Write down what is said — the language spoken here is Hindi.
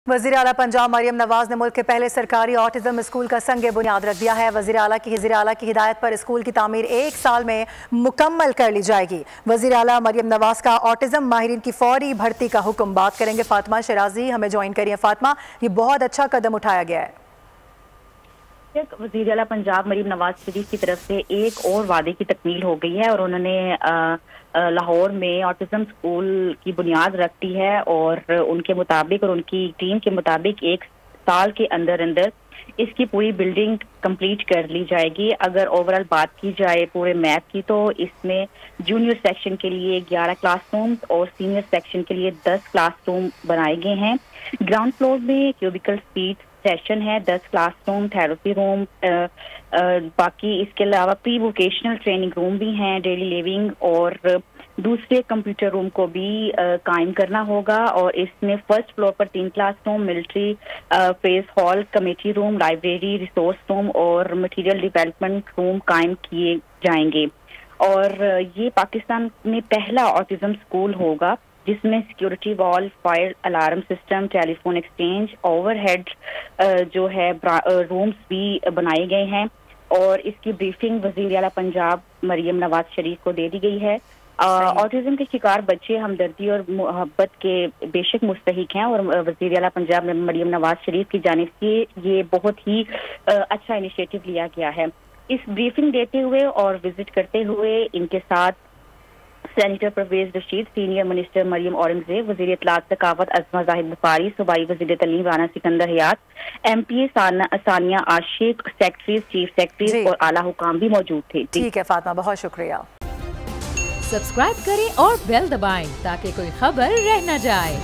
वज़ीर आला पंजाब मरियम नवाज ने मुल्क के पहले सरकारी ऑटिज्म स्कूल का संग बुनियाद रख दिया है। वज़ीर आला की हिदायत पर स्कूल की तामीर 1 साल में मुकम्मल कर ली जाएगी। वज़ीर आला मरियम नवाज का ऑटिज्म माहिरीन की फौरी भर्ती का हुक्म। बात करेंगे फातिमा शराजी, हमें ज्वाइन करिए। फातिमा, ये बहुत अच्छा कदम उठाया गया है। वज़ीर आला पंजाब मरियम नवाज शरीफ की तरफ से एक और वादे की तकमील हो गई है और उन्होंने लाहौर में ऑटिज्म स्कूल की बुनियाद रख दी है और उनके मुताबिक और उनकी टीम के मुताबिक 1 साल के अंदर अंदर इसकी पूरी बिल्डिंग कंप्लीट कर ली जाएगी। अगर ओवरऑल बात की जाए पूरे मैप की तो इसमें जूनियर सेक्शन के लिए 11 क्लासरूम और सीनियर सेक्शन के लिए 10 क्लासरूम बनाए गए हैं। ग्राउंड फ्लोर में क्यूबिकल स्पीड सेशन है, 10 क्लासरूम, थेरेपी रूम, बाकी इसके अलावा प्री वोकेशनल ट्रेनिंग रूम भी हैं, डेली लिविंग और दूसरे कंप्यूटर रूम को भी कायम करना होगा। और इसमें फर्स्ट फ्लोर पर 3 classroom, military face hall, committee room, library, resource room और मटेरियल डेवलपमेंट रूम कायम किए जाएंगे। और ये पाकिस्तान में पहला ऑटिज्म स्कूल होगा जिसमें security wall, fire alarm system, telephone exchange, overhead जो है रूम्स भी बनाए गए हैं। और इसकी ब्रीफिंग वज़ीर आला पंजाब मरियम नवाज शरीफ को दे दी गई है। ऑटिज्म के शिकार बच्चे हमदर्दी और मोहब्बत के बेशक मुस्तहिक हैं और वज़ीर आला पंजाब मरियम नवाज शरीफ की जानिब से ये बहुत ही अच्छा इनिशिएटिव लिया गया है। इस ब्रीफिंग देते हुए और विजिट करते हुए इनके साथ senator Parvez Rashid, senior minister Maryam Aurangzeb, वज़ीर इत्तलात सकाफत अज़मा जाहिद बुखारी, सूबाई वज़ीर तलीम Rana Sikandar Hayat, MP Sania Ashiq, secretaries, chief secretaries और आला हुकाम भी मौजूद थे। ठीक है फातिमा, बहुत शुक्रिया। सब्सक्राइब करें और बेल दबाएं ताकि कोई खबर रह न जाए।